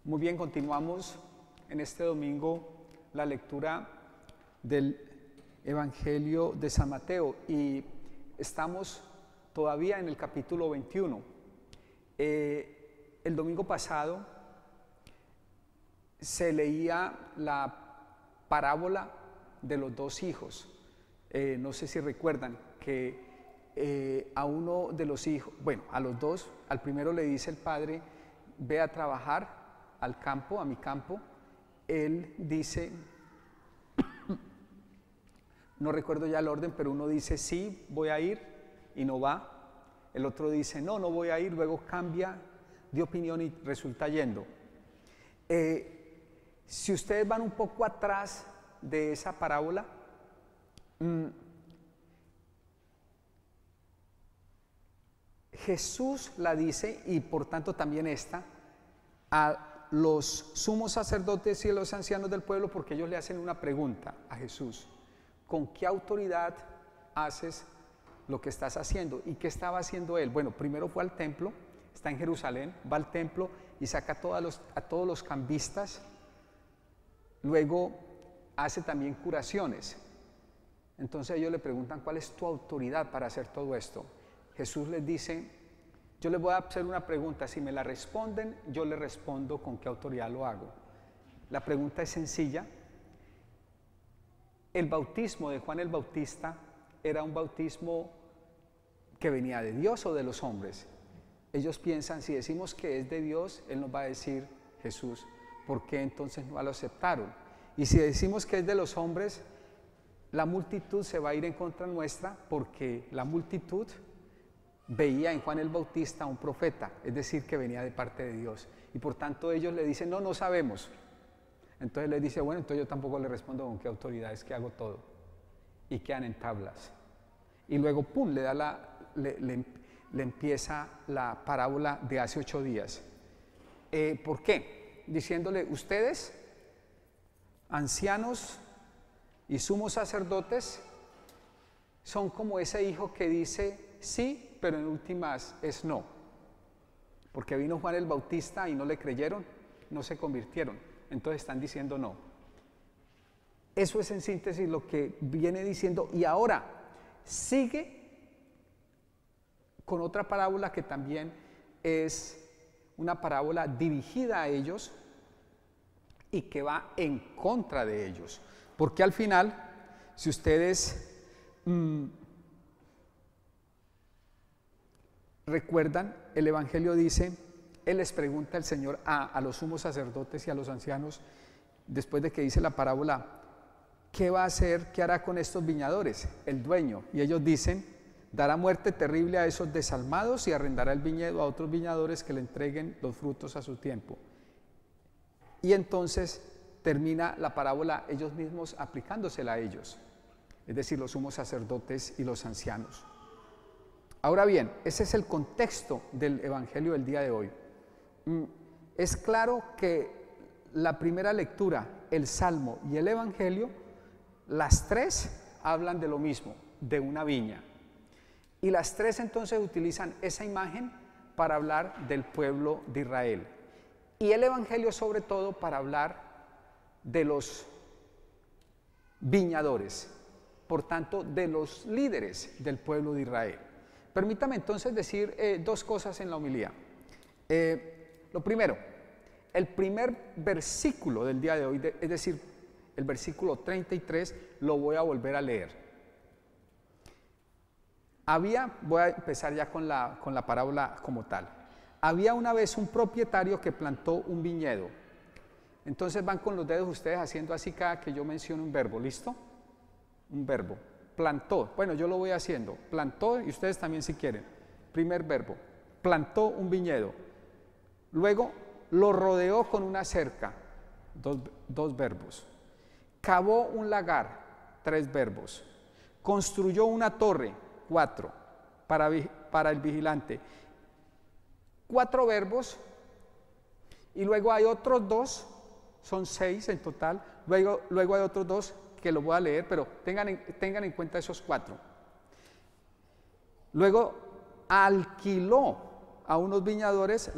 Muy bien, continuamos en este domingo la lectura del Evangelio de San Mateo y estamos todavía en el capítulo 21. El domingo pasado se leía la parábola de los dos hijos. No sé si recuerdan que a uno de los hijos, bueno, a los dos, al primero le dice el padre: ve a trabajar al campo, a mi campo. Él dice, no recuerdo ya el orden, pero uno dice sí, voy a ir, y no va. El otro dice no, no voy a ir, luego cambia de opinión y resulta yendo. Si ustedes van un poco atrás de esa parábola, Jesús la dice, y por tanto también esta, a los sumos sacerdotes y a los ancianos del pueblo, porque ellos le hacen una pregunta a Jesús: ¿con qué autoridad haces lo que estás haciendo? ¿Y qué estaba haciendo él? Bueno, primero fue al templo, está en Jerusalén, va al templo y saca a todos los cambistas. Luego hace también curaciones. Entonces ellos le preguntan: ¿cuál es tu autoridad para hacer todo esto? Jesús les dice: yo les voy a hacer una pregunta, si me la responden, yo les respondo con qué autoridad lo hago. La pregunta es sencilla. El bautismo de Juan el Bautista era un bautismo que venía de Dios o de los hombres. Ellos piensan, si decimos que es de Dios, Él nos va a decir: Jesús, ¿por qué entonces no lo aceptaron? Y si decimos que es de los hombres, la multitud se va a ir en contra nuestra, porque la multitud veía en Juan el Bautista un profeta, es decir, que venía de parte de Dios. Y por tanto ellos le dicen: no, no sabemos. Entonces les dice: bueno, entonces yo tampoco le respondo con qué autoridad es que hago todo. Y quedan en tablas. Y luego, pum, le empieza la parábola de hace 8 días. ¿Por qué? Diciéndole: ustedes, ancianos y sumos sacerdotes, son como ese hijo que dice sí, pero en últimas es no. Porque vino Juan el Bautista y no le creyeron, no se convirtieron. Entonces están diciendo no. Eso es en síntesis lo que viene diciendo. Y ahora sigue con otra parábola que también es una parábola dirigida a ellos y que va en contra de ellos. Porque al final, si ustedes recuerdan, el Evangelio dice, Él les pregunta, el Señor, a los sumos sacerdotes y a los ancianos, después de que dice la parábola: ¿qué va a hacer, qué hará con estos viñadores? El dueño. Y ellos dicen: dará muerte terrible a esos desalmados y arrendará el viñedo a otros viñadores que le entreguen los frutos a su tiempo. Y entonces termina la parábola ellos mismos aplicándosela a ellos, es decir, los sumos sacerdotes y los ancianos. Ahora bien, ese es el contexto del Evangelio del día de hoy. Es claro que la primera lectura, el Salmo y el Evangelio, las tres hablan de lo mismo, de una viña. Y las tres entonces utilizan esa imagen para hablar del pueblo de Israel. Y el Evangelio sobre todo para hablar de los viñadores, por tanto de los líderes del pueblo de Israel. Permítame entonces decir dos cosas en la homilía. Lo primero, el primer versículo del día de hoy, es decir, el versículo 33, lo voy a volver a leer. Voy a empezar ya con la parábola como tal. Había una vez un propietario que plantó un viñedo. Entonces van con los dedos ustedes haciendo así cada que yo menciono un verbo, ¿listo? Un verbo. Plantó, bueno, yo lo voy haciendo, plantó, y ustedes también si quieren. Primer verbo, plantó un viñedo. Luego lo rodeó con una cerca, dos verbos. Cavó un lagar, 3 verbos. Construyó una torre, 4, para el vigilante. 4 verbos, y luego hay otros 2, son 6 en total. Luego hay otros 2 que lo voy a leer, pero tengan en cuenta esos 4. Luego alquiló a unos viñadores,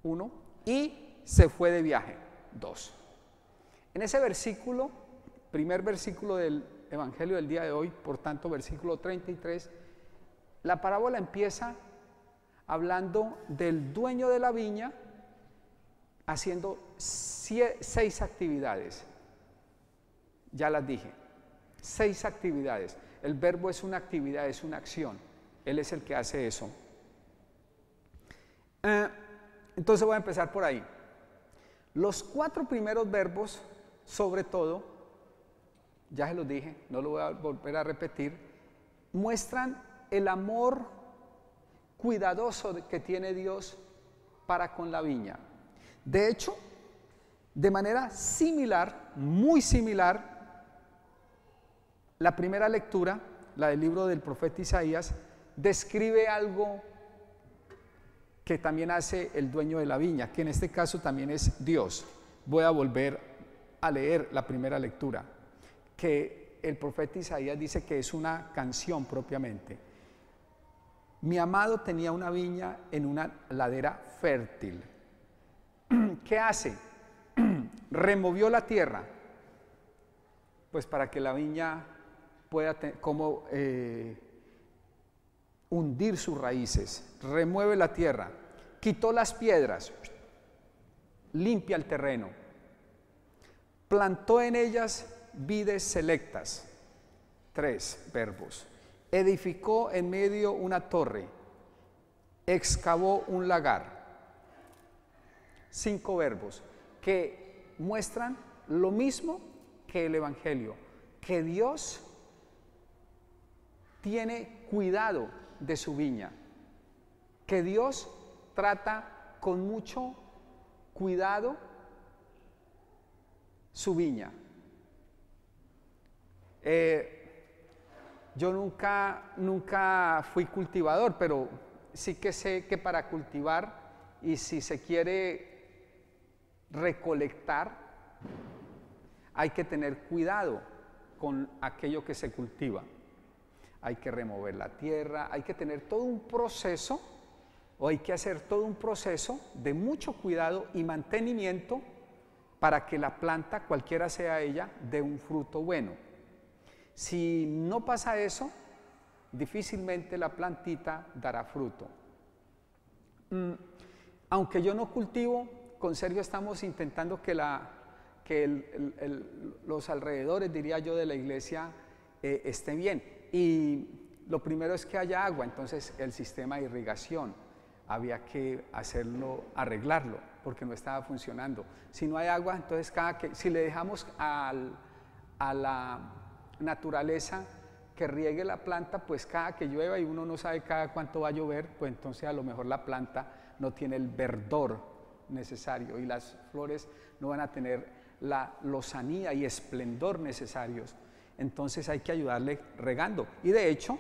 1, y se fue de viaje, 2. En ese versículo, primer versículo del Evangelio del día de hoy, por tanto, versículo 33, la parábola empieza hablando del dueño de la viña haciendo 6 actividades. Ya las dije, 6 actividades. El verbo es una actividad, es una acción. Él es el que hace eso. Entonces voy a empezar por ahí. Los 4 primeros verbos, sobre todo, ya se los dije, no lo voy a volver a repetir, muestran el amor cuidadoso que tiene Dios para con la viña. De hecho, de manera similar, muy similar, la primera lectura, la del libro del profeta Isaías, describe algo que también hace el dueño de la viña, que en este caso también es Dios. Voy a volver a leer la primera lectura, que el profeta Isaías dice que es una canción propiamente. Mi amado tenía una viña en una ladera fértil. ¿Qué hace? Removió la tierra, pues para que la viña pueda hundir sus raíces. Remueve la tierra, quitó las piedras, limpia el terreno, plantó en ellas vides selectas. 3 verbos. Edificó en medio una torre, excavó un lagar. 5 verbos que muestran lo mismo que el Evangelio, que Dios tiene cuidado de su viña, que Dios trata con mucho cuidado su viña. Yo nunca fui cultivador, pero sí que sé que para cultivar y si se quiere recolectar, hay que tener cuidado con aquello que se cultiva. Hay que remover la tierra, hay que tener todo un proceso, o hay que hacer todo un proceso de mucho cuidado y mantenimiento para que la planta, cualquiera sea ella, dé un fruto bueno. Si no pasa eso, difícilmente la plantita dará fruto. Aunque yo no cultivo, con Sergio estamos intentando que los alrededores, diría yo, de la iglesia esté bien. Y lo primero es que haya agua, entonces el sistema de irrigación había que arreglarlo, porque no estaba funcionando. Si no hay agua, entonces si le dejamos a la naturaleza que riegue la planta, pues cada que llueva y uno no sabe cada cuánto va a llover, pues entonces a lo mejor la planta no tiene el verdor necesario y las flores no van a tener la lozanía y esplendor necesarios. Entonces hay que ayudarle regando. Y de hecho,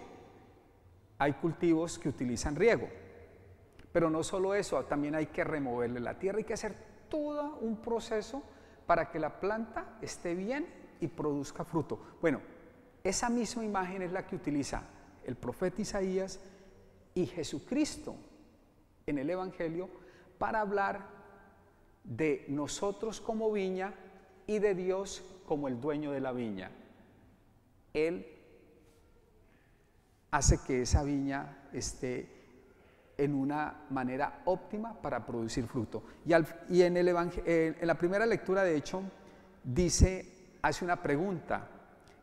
hay cultivos que utilizan riego. Pero no solo eso, también hay que removerle la tierra, hay que hacer todo un proceso para que la planta esté bien y produzca fruto. Bueno, esa misma imagen es la que utiliza el profeta Isaías y Jesucristo en el Evangelio para hablar de nosotros como viña y de Dios como el dueño de la viña. Él hace que esa viña esté en una manera óptima para producir fruto. Y en la primera lectura, de hecho, hace una pregunta: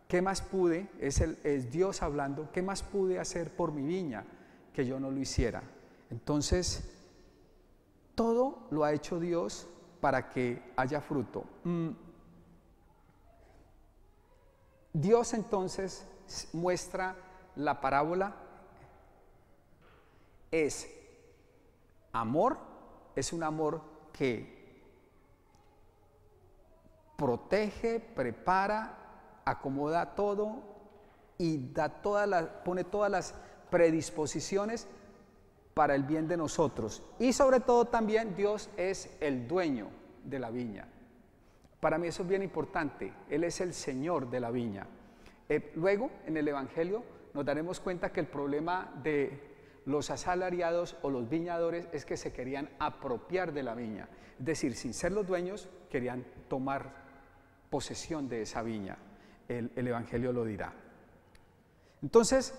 ¿qué más pude? Es Dios hablando, ¿qué más pude hacer por mi viña que yo no lo hiciera? Entonces, todo lo ha hecho Dios para que haya fruto. Dios entonces muestra la parábola, es amor, es un amor que protege, prepara, acomoda todo y pone todas las predisposiciones para el bien de nosotros. Y sobre todo también Dios es el dueño de la viña. Para mí eso es bien importante, Él es el Señor de la viña. Luego, en el Evangelio, nos daremos cuenta que el problema de los asalariados o los viñadores es que se querían apropiar de la viña. Es decir, sin ser los dueños, querían tomar posesión de esa viña. El Evangelio lo dirá. Entonces,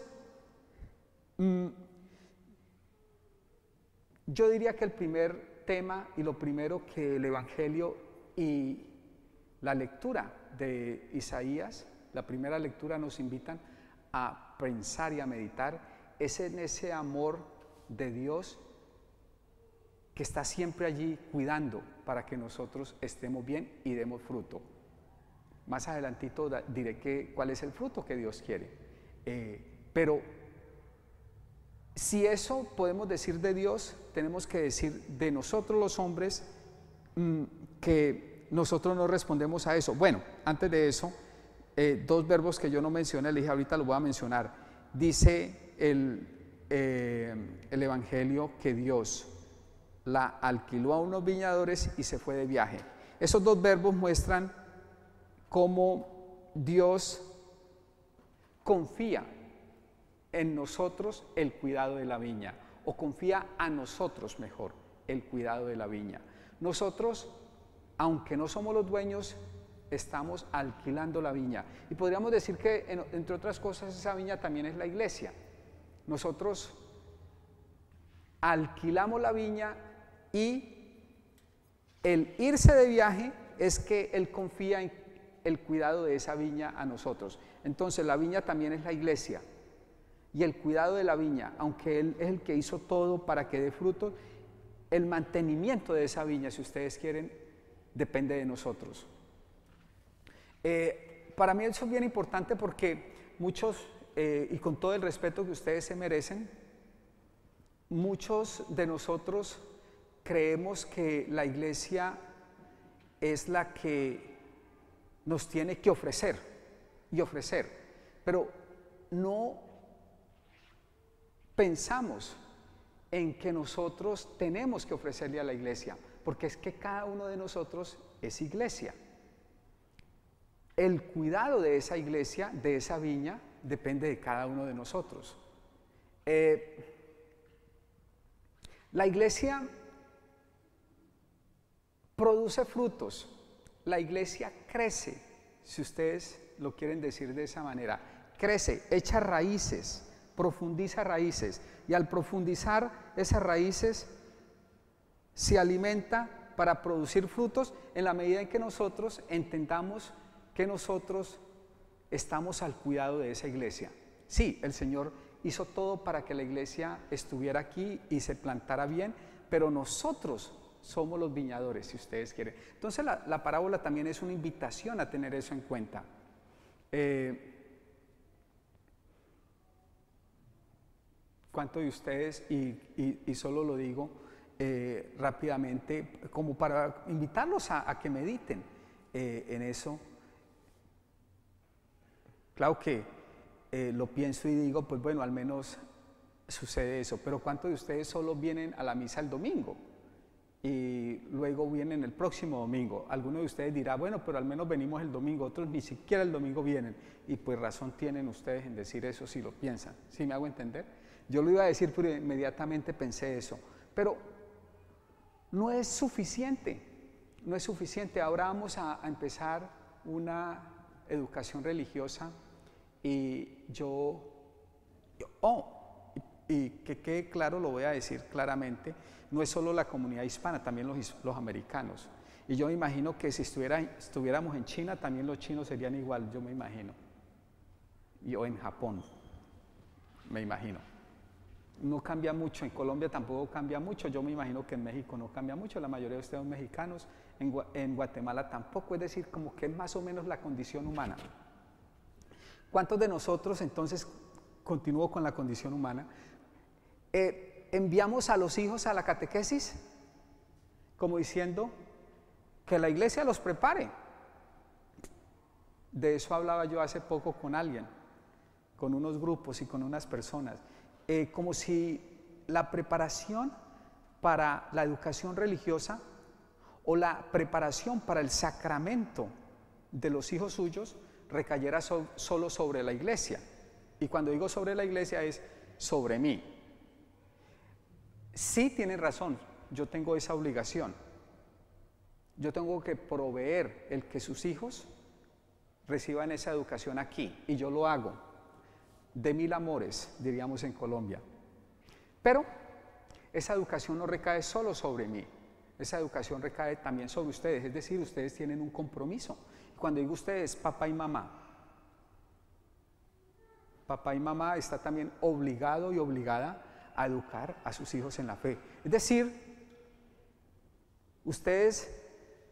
yo diría que el primer tema y lo primero que el Evangelio y la lectura de Isaías, la primera lectura, nos invitan a pensar y a meditar es en ese amor de Dios que está siempre allí cuidando para que nosotros estemos bien y demos fruto. Más adelantito diré cuál es el fruto que Dios quiere. Pero si eso podemos decir de Dios, tenemos que decir de nosotros los hombres que nosotros no respondemos a eso. Bueno, antes de eso, dos verbos que yo no mencioné, le dije ahorita los voy a mencionar. Dice el Evangelio que Dios la alquiló a unos viñadores y se fue de viaje. Esos dos verbos muestran cómo Dios confía en nosotros el cuidado de la viña, o confía a nosotros mejor el cuidado de la viña. Nosotros, aunque no somos los dueños, estamos alquilando la viña. Y podríamos decir que, entre otras cosas, esa viña también es la iglesia. Nosotros alquilamos la viña y el irse de viaje es que Él confía en el cuidado de esa viña a nosotros. Entonces la viña también es la iglesia. Y el cuidado de la viña, aunque Él es el que hizo todo para que dé fruto, el mantenimiento de esa viña, si ustedes quieren, depende de nosotros. Para mí eso es bien importante porque muchos, y con todo el respeto que ustedes se merecen, muchos de nosotros creemos que la iglesia es la que nos tiene que ofrecer y ofrecer, pero no pensamos en que nosotros tenemos que ofrecerle a la iglesia, porque es que cada uno de nosotros es iglesia. El cuidado de esa iglesia, de esa viña, depende de cada uno de nosotros. La iglesia produce frutos, la iglesia crece, si ustedes lo quieren decir de esa manera, crece, echa raíces, profundiza raíces, y al profundizar esas raíces se alimenta para producir frutos en la medida en que nosotros entendamos que nosotros estamos al cuidado de esa iglesia. Sí, el Señor hizo todo para que la iglesia estuviera aquí y se plantara bien, pero nosotros somos los viñadores, si ustedes quieren. Entonces la parábola también es una invitación a tener eso en cuenta. ¿Cuántos de ustedes, y solo lo digo rápidamente, como para invitarlos a que mediten en eso? Claro que lo pienso y digo, pues bueno, al menos sucede eso, pero ¿cuántos de ustedes solo vienen a la misa el domingo y luego vienen el próximo domingo? Algunos de ustedes dirán, bueno, pero al menos venimos el domingo, otros ni siquiera el domingo vienen, y pues razón tienen ustedes en decir eso si lo piensan. ¿Sí me hago entender? Yo lo iba a decir, pero inmediatamente pensé eso, pero no es suficiente, no es suficiente. Ahora vamos a empezar una educación religiosa y y que quede claro, lo voy a decir claramente, no es solo la comunidad hispana, también los americanos. Y yo me imagino que si estuviéramos en China, también los chinos serían igual, yo me imagino. O en Japón, me imagino. No cambia mucho, en Colombia tampoco cambia mucho, yo me imagino que en México no cambia mucho, la mayoría de ustedes son mexicanos, en Guatemala tampoco, es decir, como que es más o menos la condición humana. ¿Cuántos de nosotros, entonces, continúo con la condición humana, enviamos a los hijos a la catequesis como diciendo que la iglesia los prepare? De eso hablaba yo hace poco con alguien, con unos grupos y con unas personas, como si la preparación para la educación religiosa o la preparación para el sacramento de los hijos suyos recayera solo sobre la iglesia. Y cuando digo sobre la iglesia es sobre mí. Sí tienen razón, yo tengo esa obligación. Yo tengo que proveer el que sus hijos reciban esa educación aquí, y yo lo hago de mil amores, diríamos en Colombia. Pero esa educación no recae solo sobre mí, esa educación recae también sobre ustedes, es decir, ustedes tienen un compromiso. Cuando digo ustedes, papá y mamá está también obligado y obligada a educar a sus hijos en la fe. Es decir, ustedes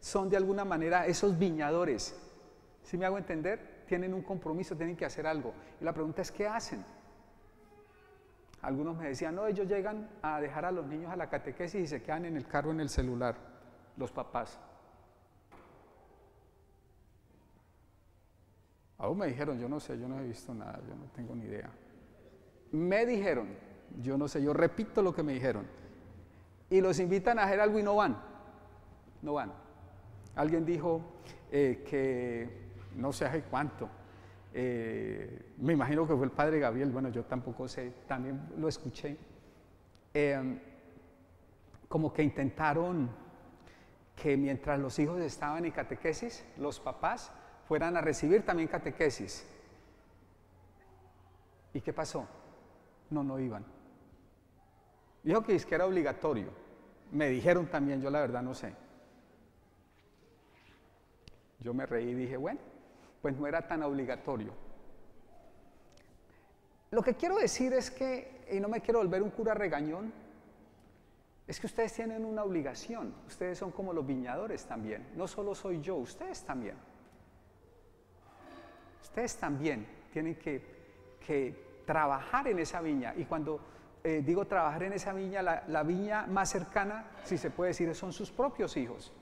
son de alguna manera esos viñadores, ¿sí me hago entender? Tienen un compromiso, tienen que hacer algo. Y la pregunta es, ¿qué hacen? Algunos me decían, no, ellos llegan a dejar a los niños a la catequesis y se quedan en el carro, en el celular, los papás. Aún me dijeron, yo no sé, yo no he visto nada, yo no tengo ni idea. Me dijeron, yo no sé, yo repito lo que me dijeron. Y los invitan a hacer algo y no van. No van. Alguien dijo que no sé hace cuánto. Me imagino que fue el padre Gabriel, bueno, yo tampoco sé, también lo escuché. Como que intentaron que mientras los hijos estaban en catequesis, los papás fueran a recibir también catequesis. ¿Y qué pasó? No iban. Dijo que era obligatorio. Me dijeron también, yo la verdad no sé. Yo me reí y dije, bueno, pues no era tan obligatorio. Lo que quiero decir es que, y no me quiero volver un cura regañón, es que ustedes tienen una obligación. Ustedes son como los viñadores también. No solo soy yo, ustedes también. Ustedes también tienen que trabajar en esa viña. Y cuando digo trabajar en esa viña, la viña más cercana, si se puede decir, son sus propios hijos.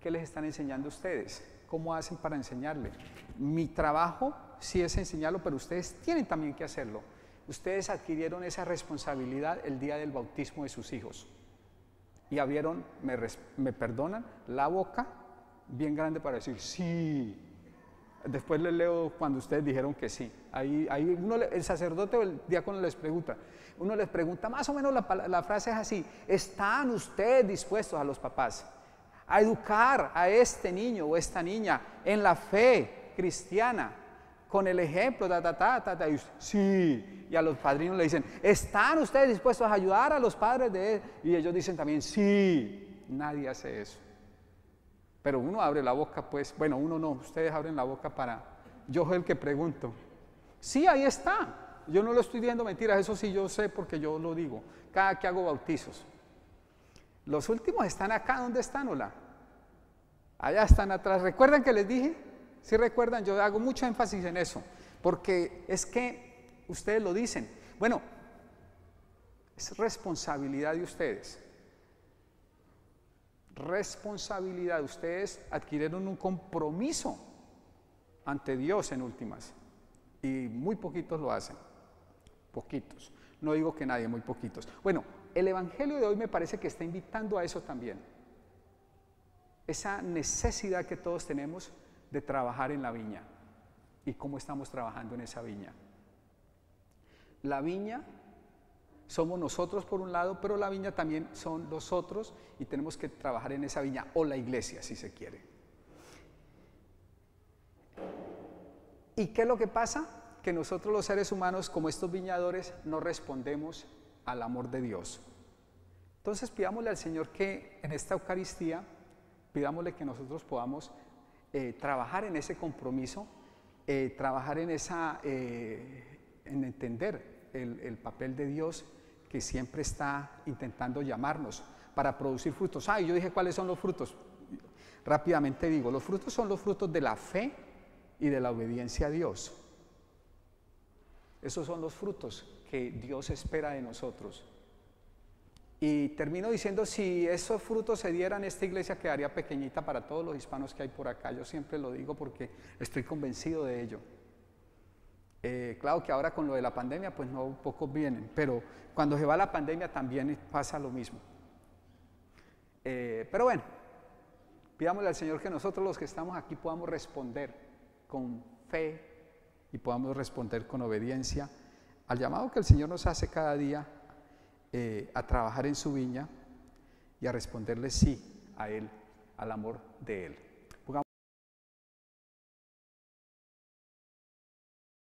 ¿Qué les están enseñando a ustedes? ¿Cómo hacen para enseñarle? Mi trabajo sí es enseñarlo, pero ustedes tienen también que hacerlo. Ustedes adquirieron esa responsabilidad el día del bautismo de sus hijos. Y abrieron, me perdonan, la boca bien grande para decir sí. Después les leo cuando ustedes dijeron que sí. Ahí el sacerdote o el diácono les pregunta. Uno les pregunta, más o menos la frase es así: ¿están ustedes dispuestos, a los papás, a educar a este niño o esta niña en la fe cristiana, con el ejemplo, y usted, sí? Y a los padrinos le dicen, ¿están ustedes dispuestos a ayudar a los padres de él? Y ellos dicen también, sí. Nadie hace eso. Pero uno abre la boca, pues, bueno, uno no, ustedes abren la boca para, yo soy el que pregunto. Sí, ahí está. Yo no lo estoy diciendo mentiras, eso sí yo sé porque yo lo digo, cada que hago bautizos. Los últimos están acá, ¿dónde están, hola? Allá están atrás. ¿Recuerdan que les dije? ¿Sí recuerdan? Yo hago mucho énfasis en eso, porque es que ustedes lo dicen. Bueno, es responsabilidad de ustedes. Responsabilidad. Ustedes adquirieron un compromiso ante Dios en últimas, y muy poquitos lo hacen. Poquitos. No digo que nadie, muy poquitos. Bueno, el Evangelio de hoy me parece que está invitando a eso también. Esa necesidad que todos tenemos de trabajar en la viña. ¿Y cómo estamos trabajando en esa viña? La viña somos nosotros por un lado, pero la viña también son los otros, y tenemos que trabajar en esa viña, o la iglesia, si se quiere. ¿Y qué es lo que pasa? Que nosotros los seres humanos, como estos viñadores, no respondemos al amor de Dios. Entonces pidámosle al Señor que en esta Eucaristía, pidámosle que nosotros podamos trabajar en ese compromiso, trabajar en en entender el papel de Dios, que siempre está intentando llamarnos para producir frutos. Yo dije cuáles son los frutos. Rápidamente digo, los frutos son los frutos de la fe y de la obediencia a Dios. Esos son los frutos que Dios espera de nosotros. Y termino diciendo, si esos frutos se dieran, esta iglesia quedaría pequeñita para todos los hispanos que hay por acá. Yo siempre lo digo porque estoy convencido de ello. Claro que ahora con lo de la pandemia, pues no, pocos vienen, pero cuando se va la pandemia también pasa lo mismo. Pero bueno, pidámosle al Señor que nosotros los que estamos aquí podamos responder con fe y podamos responder con obediencia al llamado que el Señor nos hace cada día a trabajar en su viña y a responderle sí a Él, al amor de Él.